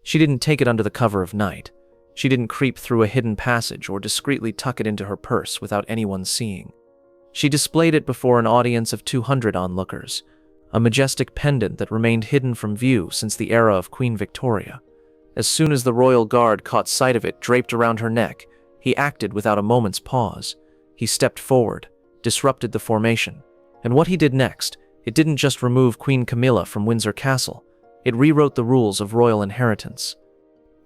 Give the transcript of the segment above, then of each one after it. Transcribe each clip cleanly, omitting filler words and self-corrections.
She didn't take it under the cover of night. She didn't creep through a hidden passage or discreetly tuck it into her purse without anyone seeing. She displayed it before an audience of 200 onlookers, a majestic pendant that remained hidden from view since the era of Queen Victoria. As soon as the royal guard caught sight of it draped around her neck, he acted without a moment's pause. He stepped forward, disrupted the formation. And what he did next, it didn't just remove Queen Camila from Windsor Castle, it rewrote the rules of royal inheritance.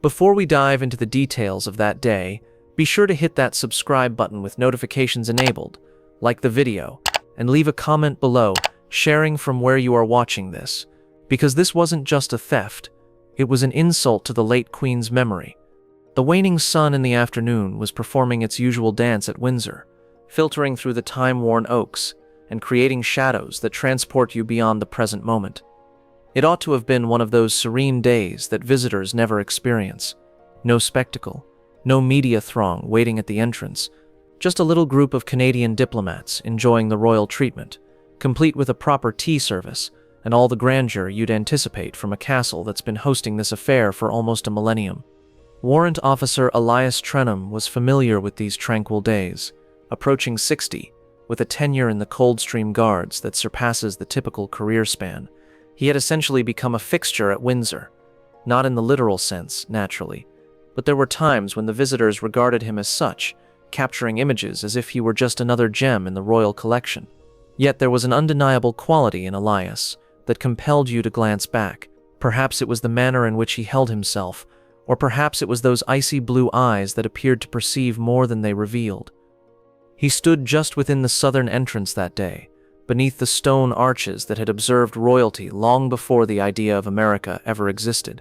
Before we dive into the details of that day, be sure to hit that subscribe button with notifications enabled, like the video, and leave a comment below sharing from where you are watching this, because this wasn't just a theft, it was an insult to the late Queen's memory. The waning sun in the afternoon was performing its usual dance at Windsor, filtering through the time-worn oaks and creating shadows that transport you beyond the present moment. It ought to have been one of those serene days that visitors never experience. No spectacle, no media throng waiting at the entrance, just a little group of Canadian diplomats enjoying the royal treatment, complete with a proper tea service and all the grandeur you'd anticipate from a castle that's been hosting this affair for almost a millennium. Warrant Officer Elias Trenham was familiar with these tranquil days, approaching 60, with a tenure in the Coldstream Guards that surpasses the typical career span. He had essentially become a fixture at Windsor. Not in the literal sense, naturally, but there were times when the visitors regarded him as such, capturing images as if he were just another gem in the royal collection. Yet there was an undeniable quality in Elias that compelled you to glance back. Perhaps it was the manner in which he held himself, or perhaps it was those icy blue eyes that appeared to perceive more than they revealed. He stood just within the southern entrance that day, beneath the stone arches that had observed royalty long before the idea of America ever existed.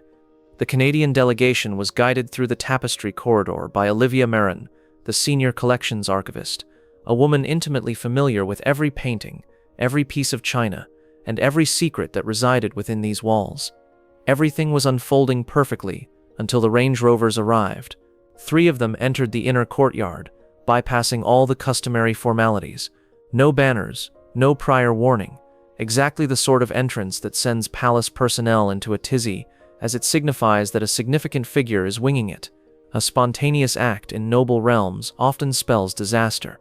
The Canadian delegation was guided through the tapestry corridor by Olivia Marin, the senior collections archivist, a woman intimately familiar with every painting, every piece of china, and every secret that resided within these walls. Everything was unfolding perfectly until the Range Rovers arrived. 3 of them entered the inner courtyard, bypassing all the customary formalities. No banners, no prior warning, exactly the sort of entrance that sends palace personnel into a tizzy as it signifies that a significant figure is winging it. A spontaneous act in noble realms often spells disaster.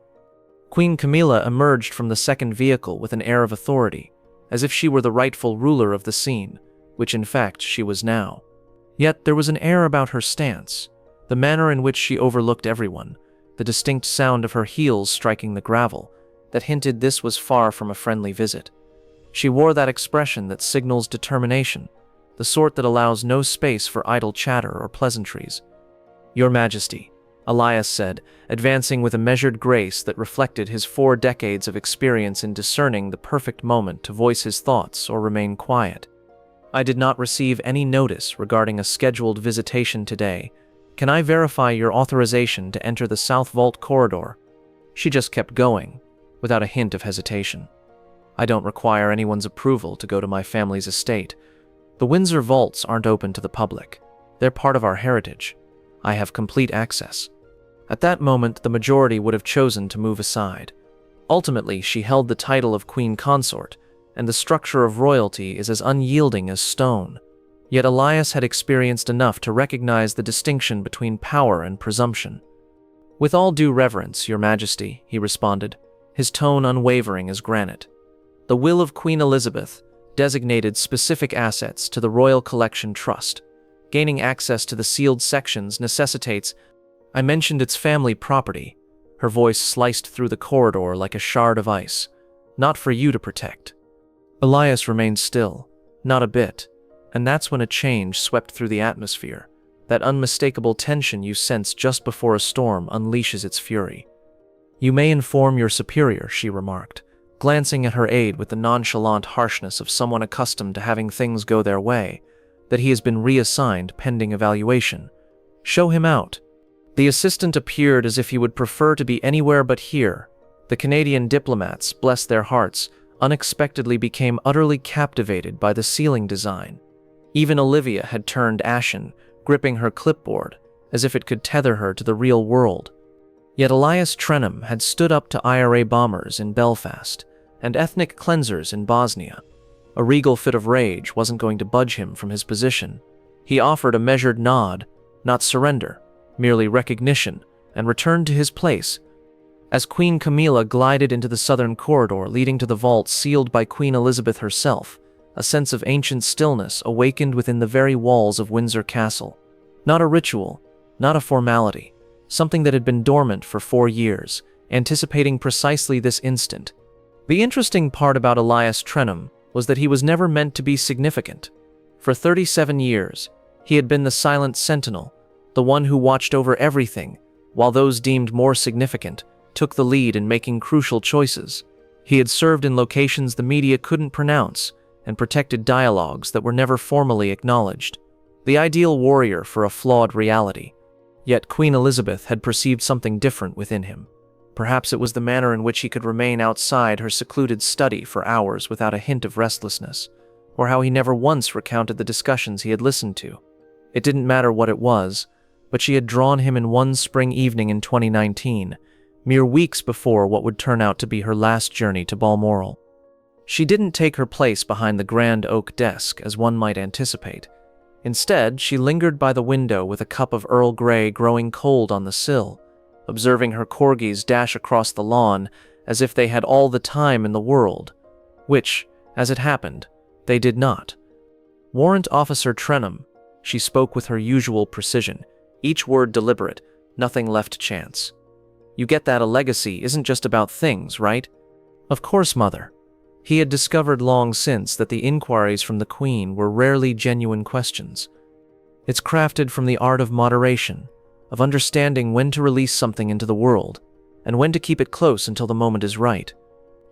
Queen Camila emerged from the second vehicle with an air of authority, as if she were the rightful ruler of the scene, which in fact she was now. Yet there was an air about her stance, the manner in which she overlooked everyone, the distinct sound of her heels striking the gravel, that hinted this was far from a friendly visit. She wore that expression that signals determination, the sort that allows no space for idle chatter or pleasantries. "Your Majesty," Elias said, advancing with a measured grace that reflected his 4 decades of experience in discerning the perfect moment to voice his thoughts or remain quiet. "I did not receive any notice regarding a scheduled visitation today. Can I verify your authorization to enter the South Vault corridor?" She just kept going, without a hint of hesitation. "I don't require anyone's approval to go to my family's estate. The Windsor vaults aren't open to the public. They're part of our heritage. I have complete access." At that moment, the majority would have chosen to move aside. Ultimately, she held the title of Queen Consort, and the structure of royalty is as unyielding as stone. Yet Elias had experienced enough to recognize the distinction between power and presumption. "With all due reverence, Your Majesty," he responded, his tone unwavering as granite. "The will of Queen Elizabeth designated specific assets to the Royal Collection Trust. Gaining access to the sealed sections necessitates—" "I mentioned it's family property." Her voice sliced through the corridor like a shard of ice. "Not for you to protect." Elias remained still, not a bit, and that's when a change swept through the atmosphere, that unmistakable tension you sense just before a storm unleashes its fury. "You may inform your superior," she remarked, glancing at her aide with the nonchalant harshness of someone accustomed to having things go their way, that he has been reassigned pending evaluation. "Show him out." The assistant appeared as if he would prefer to be anywhere but here. The Canadian diplomats, bless their hearts, unexpectedly became utterly captivated by the ceiling design. Even Olivia had turned ashen, gripping her clipboard, as if it could tether her to the real world. Yet Elias Trenham had stood up to IRA bombers in Belfast and ethnic cleansers in Bosnia. A regal fit of rage wasn't going to budge him from his position. He offered a measured nod, not surrender, merely recognition, and returned to his place. As Queen Camila glided into the southern corridor leading to the vault sealed by Queen Elizabeth herself, a sense of ancient stillness awakened within the very walls of Windsor Castle. Not a ritual, not a formality, something that had been dormant for 4 years, anticipating precisely this instant. The interesting part about Elias Trenholm was that he was never meant to be significant. For 37 years, he had been the silent sentinel, the one who watched over everything, while those deemed more significant took the lead in making crucial choices. He had served in locations the media couldn't pronounce and protected dialogues that were never formally acknowledged. The ideal warrior for a flawed reality. Yet Queen Elizabeth had perceived something different within him. Perhaps it was the manner in which he could remain outside her secluded study for hours without a hint of restlessness, or how he never once recounted the discussions he had listened to. It didn't matter what it was, but she had drawn him in one spring evening in 2019, mere weeks before what would turn out to be her last journey to Balmoral. She didn't take her place behind the grand oak desk as one might anticipate. Instead, she lingered by the window with a cup of Earl Grey growing cold on the sill, observing her corgis dash across the lawn as if they had all the time in the world, which, as it happened, they did not. Warrant Officer Trenholm, she spoke with her usual precision, each word deliberate, nothing left to chance. You get that a legacy isn't just about things, right? Of course, Mother. He had discovered long since that the inquiries from the Queen were rarely genuine questions. It's crafted from the art of moderation, of understanding when to release something into the world, and when to keep it close until the moment is right.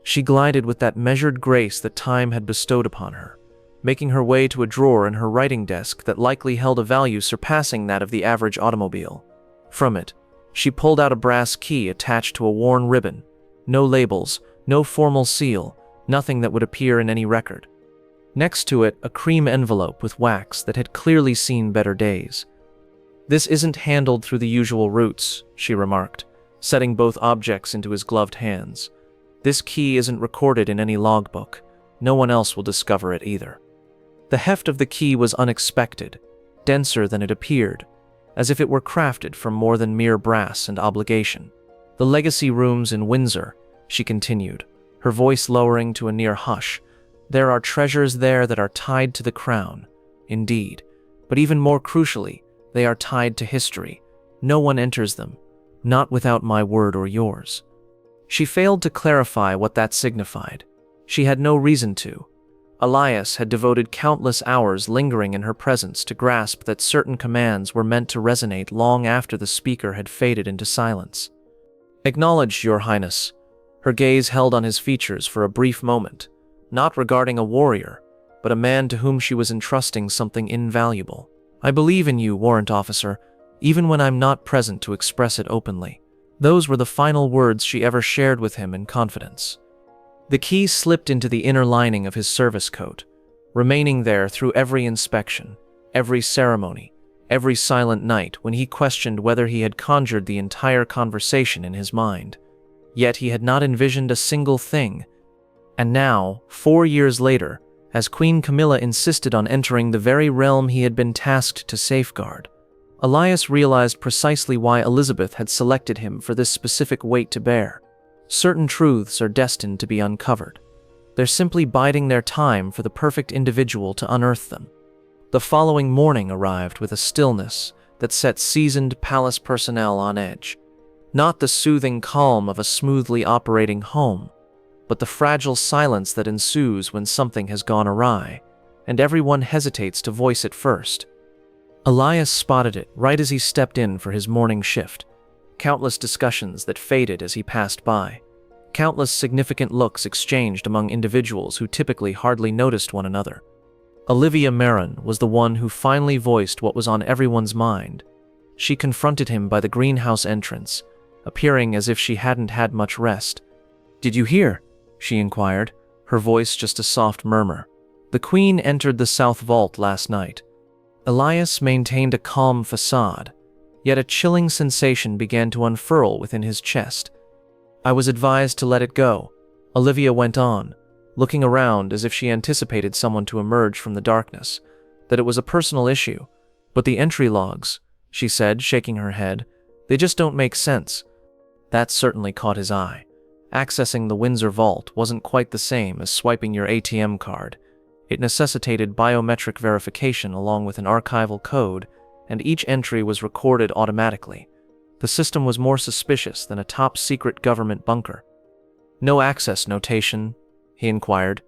She glided with that measured grace that time had bestowed upon her, making her way to a drawer in her writing desk that likely held a value surpassing that of the average automobile. From it, she pulled out a brass key attached to a worn ribbon. No labels, no formal seal, nothing that would appear in any record. Next to it, a cream envelope with wax that had clearly seen better days. This isn't handled through the usual routes, she remarked, setting both objects into his gloved hands. This key isn't recorded in any logbook. No one else will discover it either. The heft of the key was unexpected, denser than it appeared, as if it were crafted from more than mere brass and obligation. The legacy rooms in Windsor, she continued, her voice lowering to a near hush. There are treasures there that are tied to the crown, indeed, but even more crucially, they are tied to history. No one enters them, not without my word or yours. She failed to clarify what that signified. She had no reason to. Elias had devoted countless hours lingering in her presence to grasp that certain commands were meant to resonate long after the speaker had faded into silence. Acknowledged, Your Highness. Her gaze held on his features for a brief moment, not regarding a warrior, but a man to whom she was entrusting something invaluable. I believe in you, Warrant Officer, even when I'm not present to express it openly. Those were the final words she ever shared with him in confidence. The key slipped into the inner lining of his service coat, remaining there through every inspection, every ceremony, every silent night when he questioned whether he had conjured the entire conversation in his mind. Yet he had not envisioned a single thing. And now, 4 years later, as Queen Camila insisted on entering the very realm he had been tasked to safeguard, Elias realized precisely why Elizabeth had selected him for this specific weight to bear. Certain truths are destined to be uncovered. They're simply biding their time for the perfect individual to unearth them. The following morning arrived with a stillness that set seasoned palace personnel on edge. Not the soothing calm of a smoothly operating home, but the fragile silence that ensues when something has gone awry, and everyone hesitates to voice it first. Elias spotted it right as he stepped in for his morning shift. Countless discussions that faded as he passed by. Countless significant looks exchanged among individuals who typically hardly noticed one another. Olivia Marin was the one who finally voiced what was on everyone's mind. She confronted him by the greenhouse entrance, appearing as if she hadn't had much rest. "Did you hear?" she inquired, her voice just a soft murmur. "The Queen entered the South Vault last night." Elias maintained a calm facade, yet a chilling sensation began to unfurl within his chest. "I was advised to let it go," Olivia went on, looking around as if she anticipated someone to emerge from the darkness, "that it was a personal issue, But the entry logs, she said, shaking her head, they just don't make sense. That certainly caught his eye. Accessing the Windsor vault wasn't quite the same as swiping your ATM card. It necessitated biometric verification along with an archival code, and each entry was recorded automatically. The system was more suspicious than a top-secret government bunker. "No access notation?" he inquired.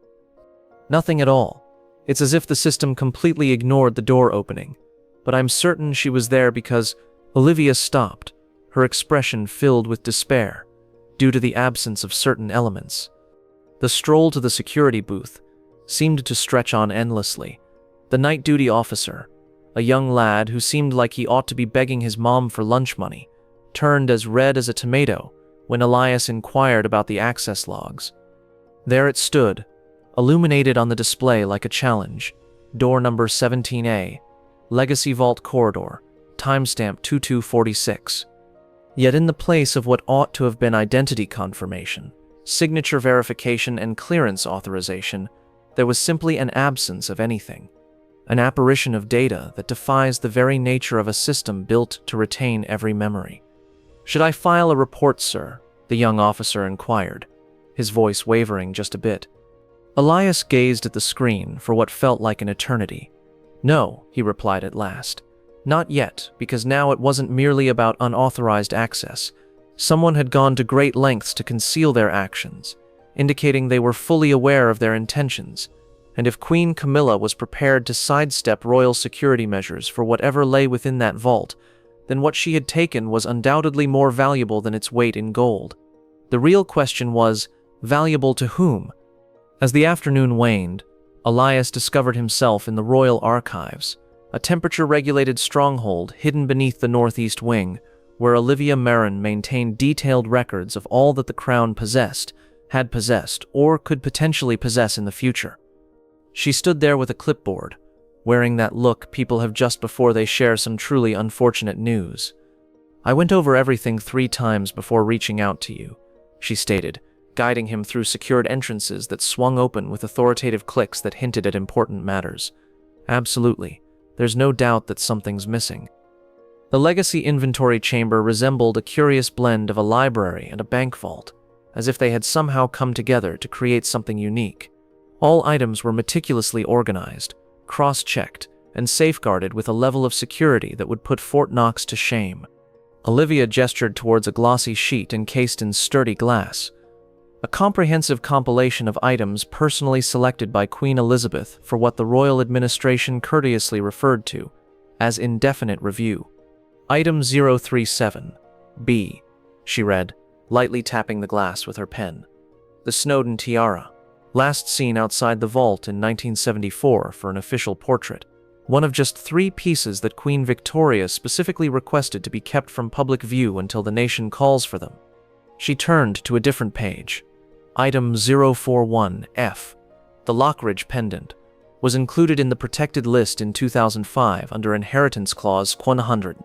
"Nothing at all. It's as if the system completely ignored the door opening. But I'm certain she was there because..." Olivia stopped, her expression filled with despair, due to the absence of certain elements. The stroll to the security booth seemed to stretch on endlessly. The night duty officer, a young lad who seemed like he ought to be begging his mom for lunch money, turned as red as a tomato when Elias inquired about the access logs. There it stood, illuminated on the display like a challenge. Door number 17A, Legacy Vault Corridor, timestamp 2246. Yet in the place of what ought to have been identity confirmation, signature verification, and clearance authorization, there was simply an absence of anything. An apparition of data that defies the very nature of a system built to retain every memory. "Should I file a report, sir?" the young officer inquired, his voice wavering just a bit. Elias gazed at the screen for what felt like an eternity. "No," he replied at last. "Not yet, because now it wasn't merely about unauthorized access. Someone had gone to great lengths to conceal their actions, indicating they were fully aware of their intentions, and if Queen Camila was prepared to sidestep royal security measures for whatever lay within that vault, then what she had taken was undoubtedly more valuable than its weight in gold. The real question was, valuable to whom? As the afternoon waned, Elias discovered himself in the royal archives, a temperature-regulated stronghold hidden beneath the northeast wing, where Olivia Marin maintained detailed records of all that the crown possessed, had possessed, or could potentially possess in the future. She stood there with a clipboard, wearing that look people have just before they share some truly unfortunate news. "I went over everything 3 times before reaching out to you," she stated, guiding him through secured entrances that swung open with authoritative clicks that hinted at important matters. "Absolutely. There's no doubt that something's missing." The legacy inventory chamber resembled a curious blend of a library and a bank vault, as if they had somehow come together to create something unique. All items were meticulously organized, cross-checked, and safeguarded with a level of security that would put Fort Knox to shame. Olivia gestured towards a glossy sheet encased in sturdy glass, a comprehensive compilation of items personally selected by Queen Elizabeth for what the royal administration courteously referred to as indefinite review. "Item 037B, she read, lightly tapping the glass with her pen. "The Snowdon tiara, last seen outside the vault in 1974 for an official portrait. One of just 3 pieces that Queen Victoria specifically requested to be kept from public view until the nation calls for them." She turned to a different page. Item 041F, the Lockridge Pendant, was included in the protected list in 2005 under Inheritance Clause 100.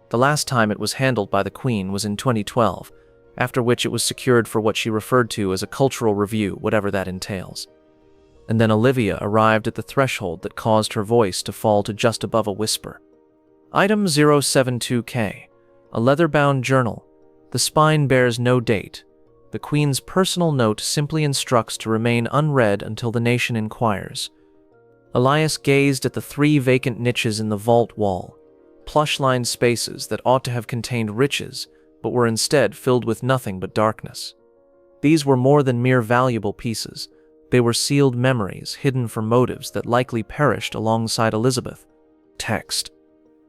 The last time it was handled by the Queen was in 2012, after which it was secured for what she referred to as a cultural review, whatever that entails. And then Olivia arrived at the threshold that caused her voice to fall to just above a whisper. Item 072K, a leather-bound journal. The spine bears no date. The Queen's personal note simply instructs to remain unread until the nation inquires. Elias gazed at the 3 vacant niches in the vault wall, plush-lined spaces that ought to have contained riches, but were instead filled with nothing but darkness. These were more than mere valuable pieces. They were sealed memories hidden for motives that likely perished alongside Elizabeth. Text.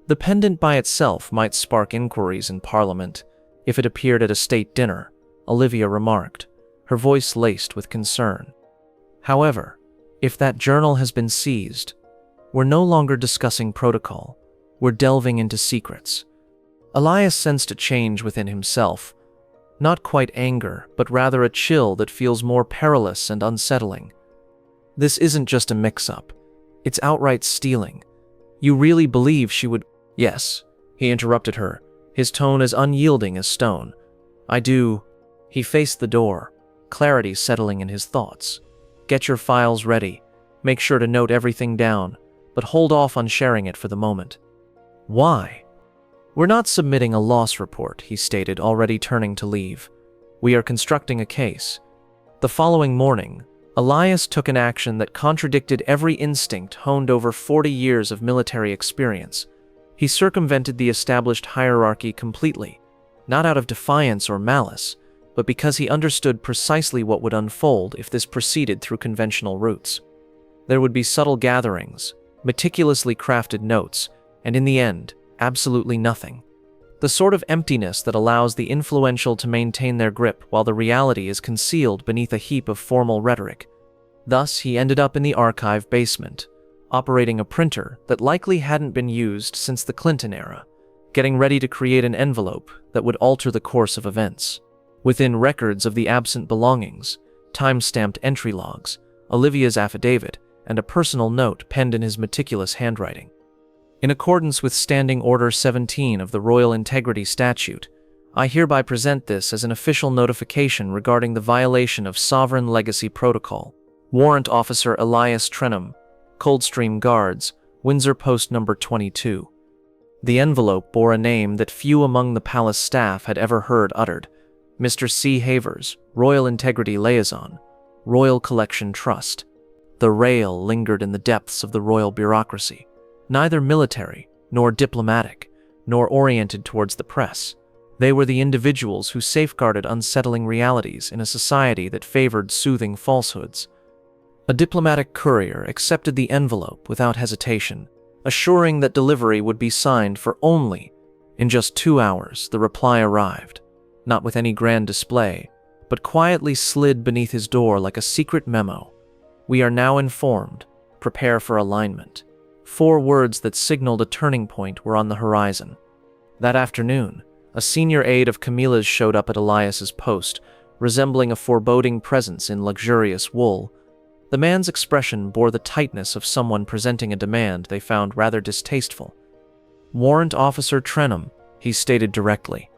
The pendant by itself might spark inquiries in Parliament if it appeared at a state dinner, Olivia remarked, her voice laced with concern. However, if that journal has been seized, we're no longer discussing protocol. We're delving into secrets. Elias sensed a change within himself. Not quite anger, but rather a chill that feels more perilous and unsettling. This isn't just a mix-up. It's outright stealing. You really believe she would— Yes, he interrupted her, his tone as unyielding as stone. I do. He faced the door, clarity settling in his thoughts. Get your files ready. Make sure to note everything down, but hold off on sharing it for the moment. Why? We're not submitting a loss report, he stated, already turning to leave. We are constructing a case. The following morning, Elias took an action that contradicted every instinct honed over 40 years of military experience. He circumvented the established hierarchy completely, not out of defiance or malice, but because he understood precisely what would unfold if this proceeded through conventional routes. There would be subtle gatherings, meticulously crafted notes, and in the end, absolutely nothing. The sort of emptiness that allows the influential to maintain their grip while the reality is concealed beneath a heap of formal rhetoric. Thus, he ended up in the archive basement, operating a printer that likely hadn't been used since the Clinton era, getting ready to create an envelope that would alter the course of events. Within records of the absent belongings, time-stamped entry logs, Olivia's affidavit, and a personal note penned in his meticulous handwriting. In accordance with Standing Order 17 of the Royal Integrity Statute, I hereby present this as an official notification regarding the violation of Sovereign Legacy Protocol. Warrant Officer Elias Trenholm, Coldstream Guards, Windsor Post No. 22. The envelope bore a name that few among the palace staff had ever heard uttered: Mr. C. Havers, Royal Integrity Liaison, Royal Collection Trust. The rail lingered in the depths of the royal bureaucracy, neither military, nor diplomatic, nor oriented towards the press. They were the individuals who safeguarded unsettling realities in a society that favored soothing falsehoods. A diplomatic courier accepted the envelope without hesitation, assuring that delivery would be signed for only. In just 2 hours, the reply arrived, not with any grand display, but quietly slid beneath his door like a secret memo. We are now informed. Prepare for alignment. 4 words that signaled a turning point were on the horizon. That afternoon, a senior aide of Camila's showed up at Elias's post, resembling a foreboding presence in luxurious wool. The man's expression bore the tightness of someone presenting a demand they found rather distasteful. Warrant Officer Trenholm, he stated directly,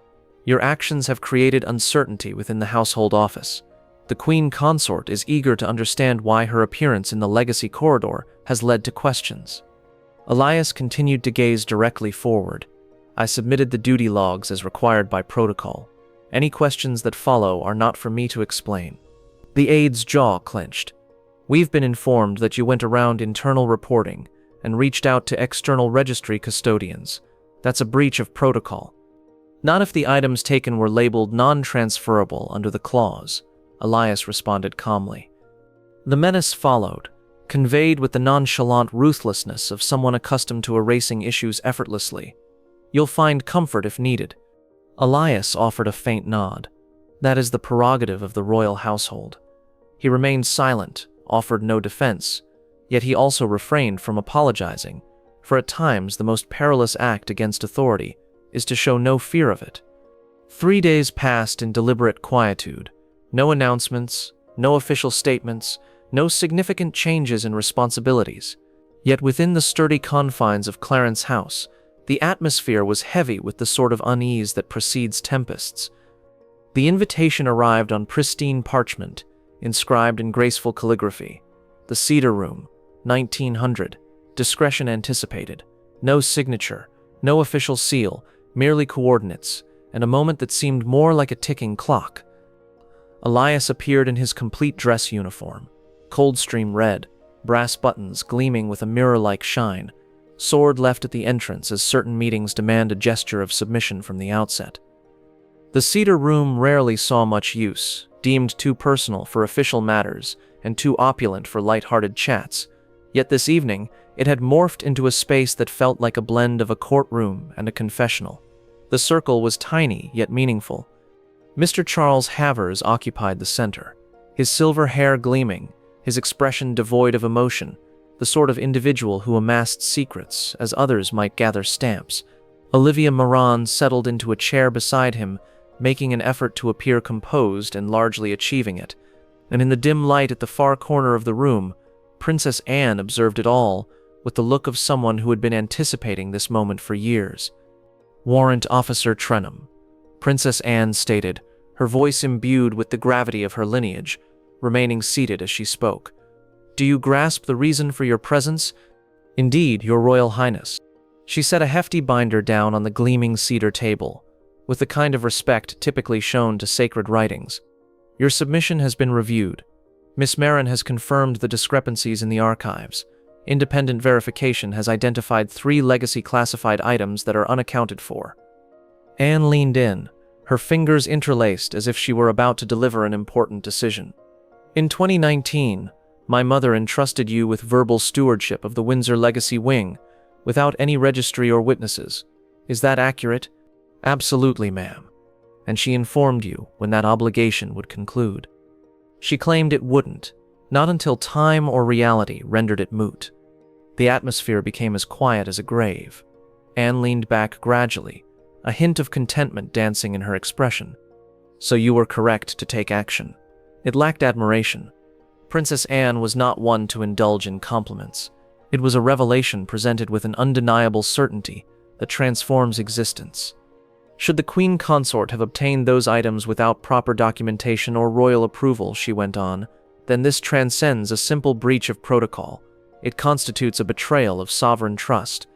your actions have created uncertainty within the household office. The Queen Consort is eager to understand why her appearance in the legacy corridor has led to questions. Elias continued to gaze directly forward. I submitted the duty logs as required by protocol. Any questions that follow are not for me to explain. The aide's jaw clenched. We've been informed that you went around internal reporting and reached out to external registry custodians. That's a breach of protocol. Not if the items taken were labeled non-transferable under the clause, Elias responded calmly. The menace followed, conveyed with the nonchalant ruthlessness of someone accustomed to erasing issues effortlessly. You'll find comfort if needed. Elias offered a faint nod. That is the prerogative of the royal household. He remained silent, offered no defense, yet he also refrained from apologizing, for at times the most perilous act against authority is to show no fear of it. 3 days passed in deliberate quietude. No announcements, no official statements, no significant changes in responsibilities. Yet within the sturdy confines of Clarence House, the atmosphere was heavy with the sort of unease that precedes tempests. The invitation arrived on pristine parchment, inscribed in graceful calligraphy. The Cedar Room, 1900. Discretion anticipated. No signature, no official seal, merely coordinates, and a moment that seemed more like a ticking clock. Elias appeared in his complete dress uniform, Coldstream red, brass buttons gleaming with a mirror-like shine, sword left at the entrance as certain meetings demand a gesture of submission from the outset. The Cedar Room rarely saw much use, deemed too personal for official matters and too opulent for light-hearted chats, yet this evening it had morphed into a space that felt like a blend of a courtroom and a confessional. The circle was tiny yet meaningful. Mr. Charles Havers occupied the center, his silver hair gleaming, his expression devoid of emotion, the sort of individual who amassed secrets as others might gather stamps. Olivia Moran settled into a chair beside him, making an effort to appear composed and largely achieving it. And in the dim light at the far corner of the room, Princess Anne observed it all with the look of someone who had been anticipating this moment for years. Warrant Officer Trenholm, Princess Anne stated, her voice imbued with the gravity of her lineage, remaining seated as she spoke. Do you grasp the reason for your presence? Indeed, Your Royal Highness. She set a hefty binder down on the gleaming cedar table, with the kind of respect typically shown to sacred writings. Your submission has been reviewed. Miss Marin has confirmed the discrepancies in the archives. Independent verification has identified 3 legacy classified items that are unaccounted for. Anne leaned in, her fingers interlaced as if she were about to deliver an important decision. In 2019, my mother entrusted you with verbal stewardship of the Windsor Legacy Wing, without any registry or witnesses. Is that accurate? Absolutely, ma'am. And she informed you when that obligation would conclude. She claimed it wouldn't, not until time or reality rendered it moot. The atmosphere became as quiet as a grave. Anne leaned back gradually, a hint of contentment dancing in her expression. So you were correct to take action. It lacked admiration. Princess Anne was not one to indulge in compliments. It was a revelation presented with an undeniable certainty that transforms existence. Should the Queen Consort have obtained those items without proper documentation or royal approval, she went on, then this transcends a simple breach of protocol. It constitutes a betrayal of sovereign trust.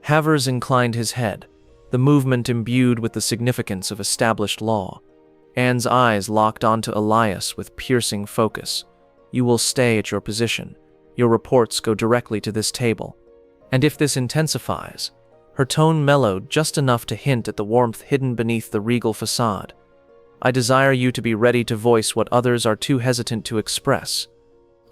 Havers inclined his head, the movement imbued with the significance of established law. Anne's eyes locked onto Elias with piercing focus. You will stay at your position. Your reports go directly to this table. And if this intensifies, her tone mellowed just enough to hint at the warmth hidden beneath the regal facade. I desire you to be ready to voice what others are too hesitant to express.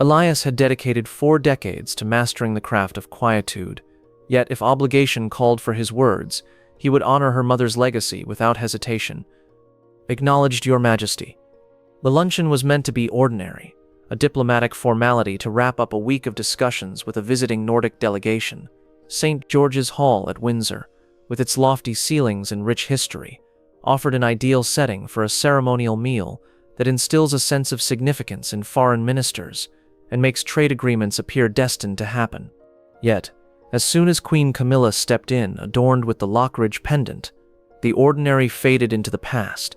Elias had dedicated 4 decades to mastering the craft of quietude, yet if obligation called for his words, he would honor her mother's legacy without hesitation. Acknowledged, Your Majesty. The luncheon was meant to be ordinary, a diplomatic formality to wrap up a week of discussions with a visiting Nordic delegation. St. George's Hall at Windsor, with its lofty ceilings and rich history, offered an ideal setting for a ceremonial meal that instills a sense of significance in foreign ministers and makes trade agreements appear destined to happen. Yet, as soon as Queen Camila stepped in, adorned with the Lockridge Pendant, the ordinary faded into the past.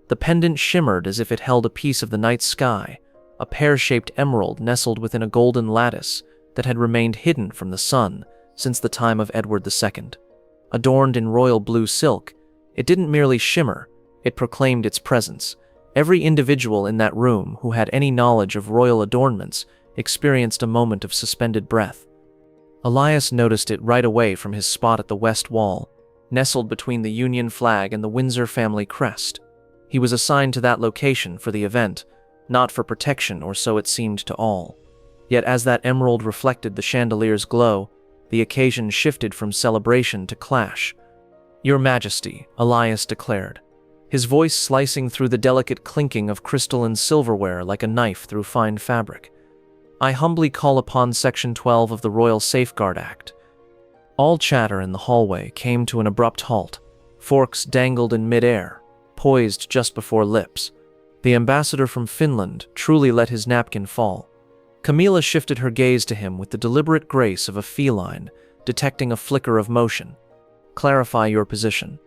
The pendant shimmered as if it held a piece of the night sky, a pear-shaped emerald nestled within a golden lattice that had remained hidden from the sun since the time of Edward II. Adorned in royal blue silk, it didn't merely shimmer, it proclaimed its presence. Every individual in that room who had any knowledge of royal adornments experienced a moment of suspended breath. Elias noticed it right away from his spot at the west wall, nestled between the Union flag and the Windsor family crest. He was assigned to that location for the event, not for protection, or so it seemed to all. Yet as that emerald reflected the chandelier's glow, the occasion shifted from celebration to clash. Your Majesty, Elias declared, his voice slicing through the delicate clinking of crystalline silverware like a knife through fine fabric. I humbly call upon Section 12 of the Royal Safeguard Act. All chatter in the hallway came to an abrupt halt. Forks dangled in midair, poised just before lips. The ambassador from Finland truly let his napkin fall. Camila shifted her gaze to him with the deliberate grace of a feline, detecting a flicker of motion. Clarify your position.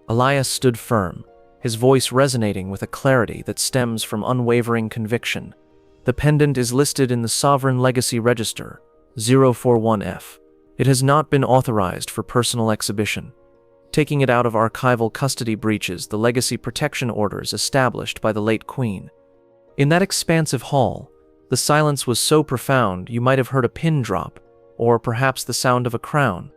Elias stood firm, his voice resonating with a clarity that stems from unwavering conviction. The pendant is listed in the Sovereign Legacy Register, 041F. It has not been authorized for personal exhibition. Taking it out of archival custody breaches the legacy protection orders established by the late Queen. In that expansive hall, the silence was so profound you might have heard a pin drop, or perhaps the sound of a crown.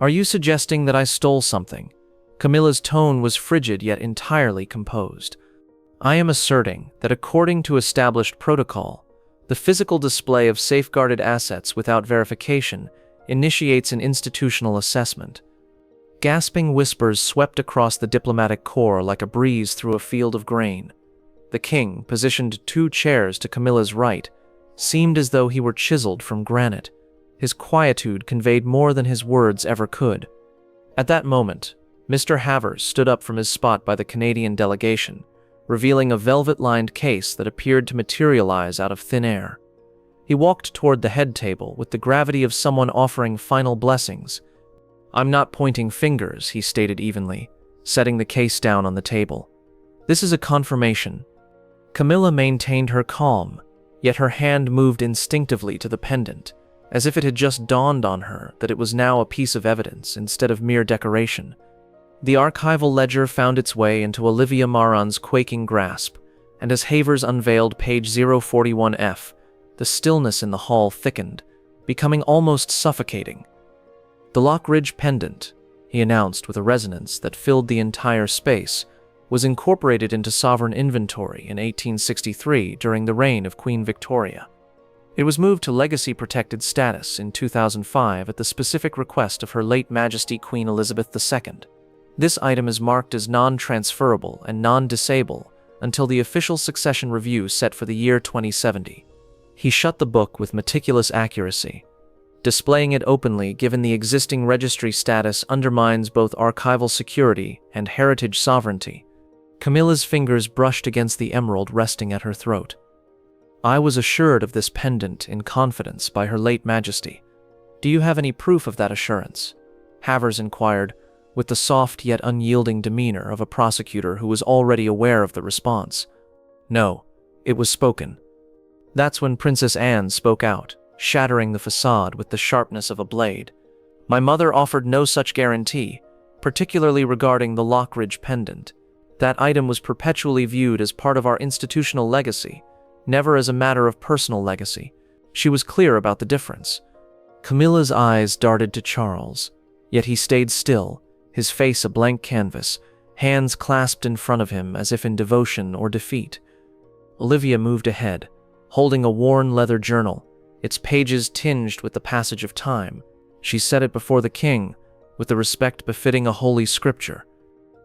Are you suggesting that I stole something? Camilla's tone was frigid yet entirely composed. I am asserting that according to established protocol, the physical display of safeguarded assets without verification initiates an institutional assessment. Gasping whispers swept across the diplomatic corps like a breeze through a field of grain. The king, positioned 2 chairs to Camilla's right, seemed as though he were chiseled from granite. His quietude conveyed more than his words ever could. At that moment, Mr. Havers stood up from his spot by the Canadian delegation, revealing a velvet-lined case that appeared to materialize out of thin air. He walked toward the head table with the gravity of someone offering final blessings. I'm not pointing fingers, he stated evenly, setting the case down on the table. This is a confirmation. Camila maintained her calm, yet her hand moved instinctively to the pendant, as if it had just dawned on her that it was now a piece of evidence instead of mere decoration. The archival ledger found its way into Olivia Maran's quaking grasp, and as Havers unveiled page 041F, the stillness in the hall thickened, becoming almost suffocating. The Lockridge Pendant, he announced with a resonance that filled the entire space, was incorporated into sovereign inventory in 1863 during the reign of Queen Victoria. It was moved to legacy-protected status in 2005 at the specific request of Her late Majesty Queen Elizabeth II. This item is marked as non-transferable and non-disable until the official succession review set for the year 2070. He shut the book with meticulous accuracy. Displaying it openly, given the existing registry status, undermines both archival security and heritage sovereignty. Camilla's fingers brushed against the emerald resting at her throat. I was assured of this pendant in confidence by Her late Majesty. Do you have any proof of that assurance? Havers inquired, with the soft yet unyielding demeanor of a prosecutor who was already aware of the response. No, it was spoken. That's when Princess Anne spoke out, shattering the facade with the sharpness of a blade. My mother offered no such guarantee, particularly regarding the Lockridge Pendant. That item was perpetually viewed as part of our institutional legacy, never as a matter of personal legacy. She was clear about the difference. Camilla's eyes darted to Charles, yet he stayed still, his face a blank canvas, hands clasped in front of him as if in devotion or defeat. Olivia moved ahead, holding a worn leather journal, its pages tinged with the passage of time. She set it before the king, with the respect befitting a holy scripture.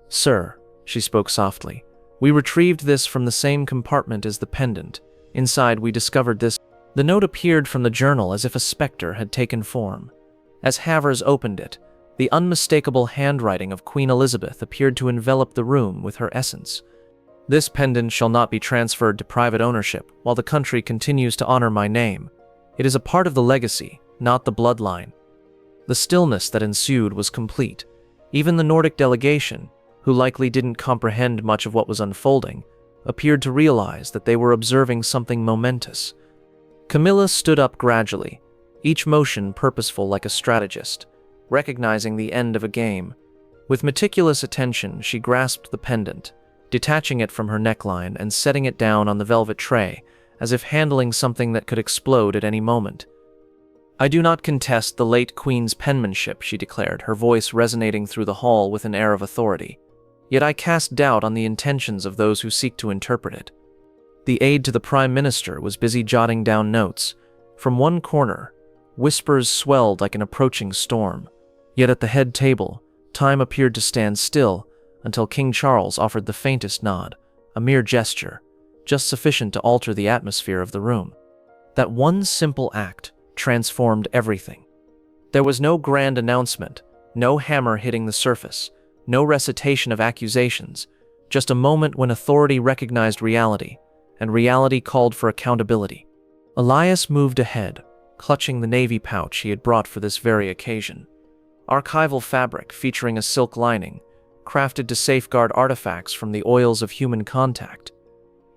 Sir, she spoke softly, we retrieved this from the same compartment as the pendant. Inside we discovered this. The note appeared from the journal as if a specter had taken form. As Havers opened it, the unmistakable handwriting of Queen Elizabeth appeared to envelop the room with her essence. This pendant shall not be transferred to private ownership while the country continues to honor my name. It is a part of the legacy, not the bloodline. The stillness that ensued was complete. Even the Nordic delegation, who likely didn't comprehend much of what was unfolding, appeared to realize that they were observing something momentous. Camilla stood up gradually, each motion purposeful like a strategist, recognizing the end of a game. With meticulous attention, she grasped the pendant, detaching it from her neckline and setting it down on the velvet tray, as if handling something that could explode at any moment. I do not contest the late Queen's penmanship, she declared, her voice resonating through the hall with an air of authority. Yet I cast doubt on the intentions of those who seek to interpret it. The aide to the Prime Minister was busy jotting down notes. From one corner, whispers swelled like an approaching storm. Yet at the head table, time appeared to stand still until King Charles offered the faintest nod, a mere gesture, just sufficient to alter the atmosphere of the room. That one simple act transformed everything. There was no grand announcement, no hammer hitting the surface, no recitation of accusations, just a moment when authority recognized reality, and reality called for accountability. Elias moved ahead, clutching the navy pouch he had brought for this very occasion. Archival fabric featuring a silk lining, crafted to safeguard artifacts from the oils of human contact.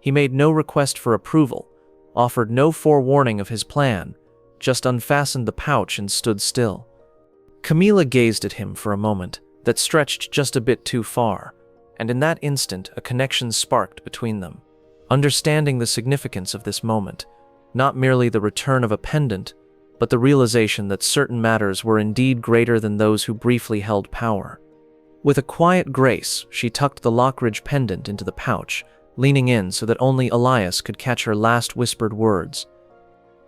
He made no request for approval, offered no forewarning of his plan, just unfastened the pouch and stood still. Camila gazed at him for a moment that stretched just a bit too far, and in that instant a connection sparked between them. Understanding the significance of this moment, not merely the return of a pendant, but the realization that certain matters were indeed greater than those who briefly held power. With a quiet grace, she tucked the Lockridge pendant into the pouch, leaning in so that only Elias could catch her last whispered words.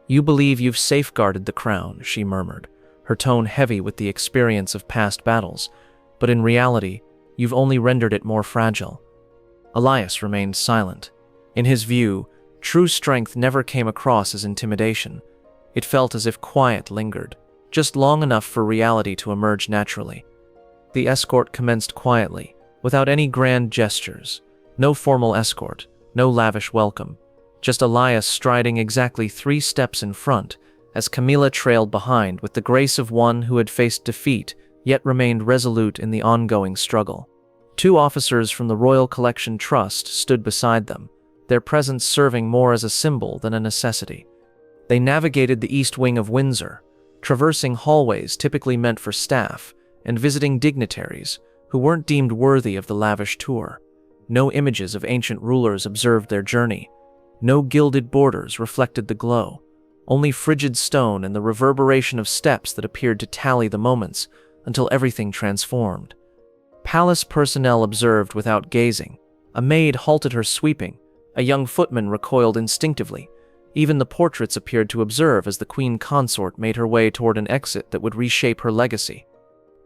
You believe you've safeguarded the crown, she murmured, her tone heavy with the experience of past battles, but in reality, you've only rendered it more fragile. Elias remained silent. In his view, true strength never came across as intimidation. It felt as if quiet lingered, just long enough for reality to emerge naturally. The escort commenced quietly, without any grand gestures. No formal escort, no lavish welcome. Just Elias striding exactly 3 steps in front, as Camila trailed behind with the grace of one who had faced defeat, yet remained resolute in the ongoing struggle. 2 officers from the Royal Collection Trust stood beside them, their presence serving more as a symbol than a necessity. They navigated the east wing of Windsor, traversing hallways typically meant for staff, and visiting dignitaries who weren't deemed worthy of the lavish tour. No images of ancient rulers observed their journey. No gilded borders reflected the glow. Only frigid stone and the reverberation of steps that appeared to tally the moments until everything transformed. Palace personnel observed without gazing. A maid halted her sweeping. A young footman recoiled instinctively. Even the portraits appeared to observe as the queen consort made her way toward an exit that would reshape her legacy.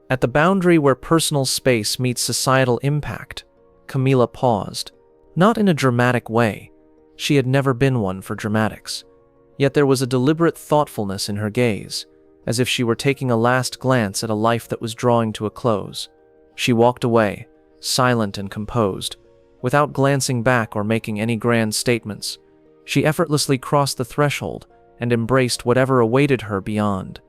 At the boundary where personal space meets societal impact, Camila paused. Not in a dramatic way. She had never been one for dramatics. Yet there was a deliberate thoughtfulness in her gaze, as if she were taking a last glance at a life that was drawing to a close. She walked away, silent and composed, without glancing back or making any grand statements. She effortlessly crossed the threshold and embraced whatever awaited her beyond.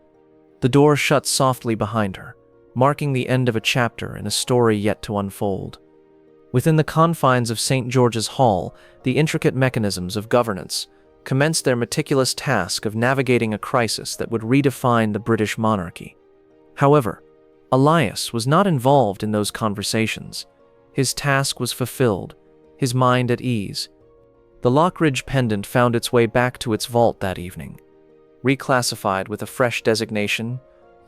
The door shut softly behind her, marking the end of a chapter in a story yet to unfold. Within the confines of St. George's Hall, the intricate mechanisms of governance commenced their meticulous task of navigating a crisis that would redefine the British monarchy. However, Elias was not involved in those conversations. His task was fulfilled, his mind at ease. The Lockridge Pendant found its way back to its vault that evening. Reclassified with a fresh designation,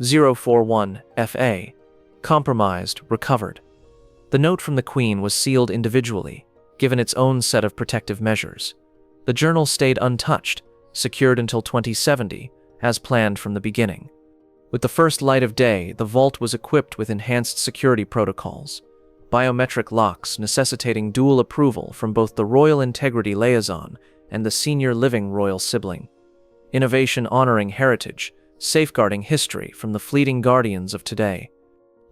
041-FA, compromised, recovered. The note from the Queen was sealed individually, given its own set of protective measures. The journal stayed untouched, secured until 2070, as planned from the beginning. With the first light of day, the vault was equipped with enhanced security protocols, biometric locks necessitating dual approval from both the Royal Integrity Liaison and the senior living royal sibling. Innovation honoring heritage, safeguarding history from the fleeting guardians of today.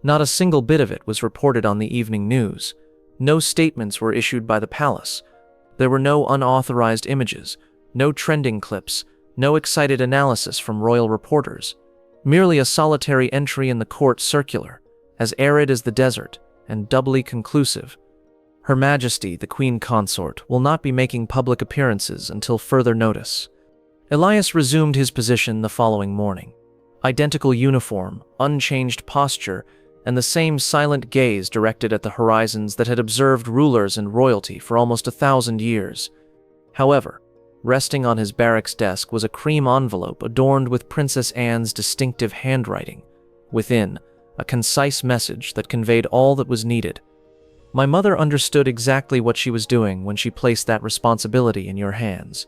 Not a single bit of it was reported on the evening news. No statements were issued by the palace. There were no unauthorized images, no trending clips, no excited analysis from royal reporters. Merely a solitary entry in the court circular, as arid as the desert, and doubly conclusive. Her Majesty, the Queen Consort, will not be making public appearances until further notice. Elias resumed his position the following morning. Identical uniform, unchanged posture, and the same silent gaze directed at the horizons that had observed rulers and royalty for almost 1,000 years. However, resting on his barracks desk was a cream envelope adorned with Princess Anne's distinctive handwriting. Within, a concise message that conveyed all that was needed. My mother understood exactly what she was doing when she placed that responsibility in your hands.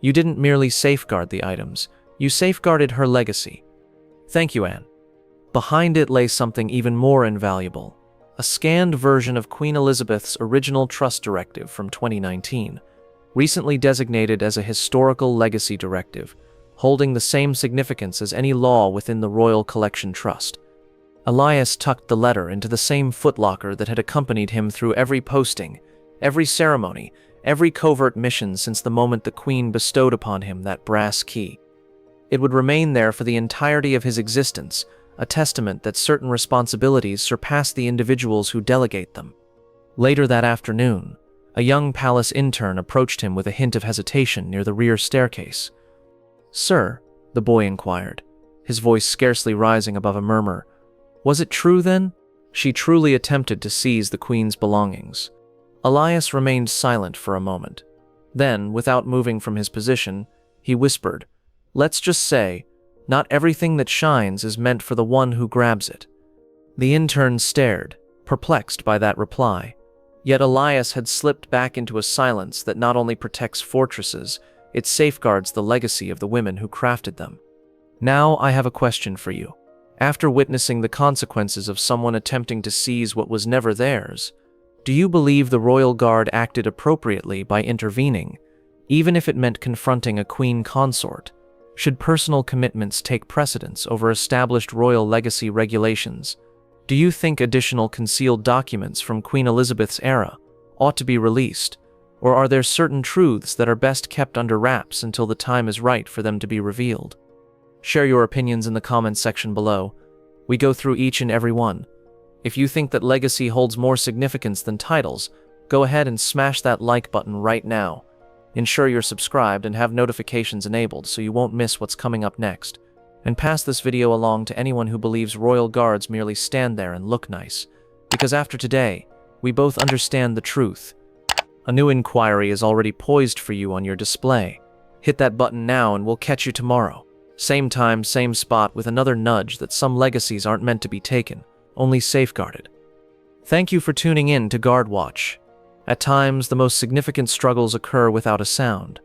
You didn't merely safeguard the items, you safeguarded her legacy. Thank you, Anne. Behind it lay something even more invaluable, a scanned version of Queen Elizabeth's original trust directive from 2019, recently designated as a historical legacy directive, holding the same significance as any law within the Royal Collection Trust. Elias tucked the letter into the same footlocker that had accompanied him through every posting, every ceremony, every covert mission since the moment the Queen bestowed upon him that brass key. It would remain there for the entirety of his existence, a testament that certain responsibilities surpass the individuals who delegate them. Later that afternoon, a young palace intern approached him with a hint of hesitation near the rear staircase. "Sir," the boy inquired, his voice scarcely rising above a murmur, "was it true then?" She truly attempted to seize the Queen's belongings. Elias remained silent for a moment. Then, without moving from his position, he whispered, "Let's just say, not everything that shines is meant for the one who grabs it." The intern stared, perplexed by that reply. Yet Elias had slipped back into a silence that not only protects fortresses, it safeguards the legacy of the women who crafted them. "Now I have a question for you. After witnessing the consequences of someone attempting to seize what was never theirs, do you believe the Royal Guard acted appropriately by intervening, even if it meant confronting a queen consort? Should personal commitments take precedence over established royal legacy regulations? Do you think additional concealed documents from Queen Elizabeth's era ought to be released, or are there certain truths that are best kept under wraps until the time is right for them to be revealed? Share your opinions in the comments section below. We go through each and every one. If you think that legacy holds more significance than titles, go ahead and smash that like button right now. Ensure you're subscribed and have notifications enabled so you won't miss what's coming up next. And pass this video along to anyone who believes royal guards merely stand there and look nice. Because after today, we both understand the truth. A new inquiry is already poised for you on your display. Hit that button now and we'll catch you tomorrow. Same time, same spot, with another nudge that some legacies aren't meant to be taken, only safeguarded. Thank you for tuning in to Guard Watch. At times, the most significant struggles occur without a sound.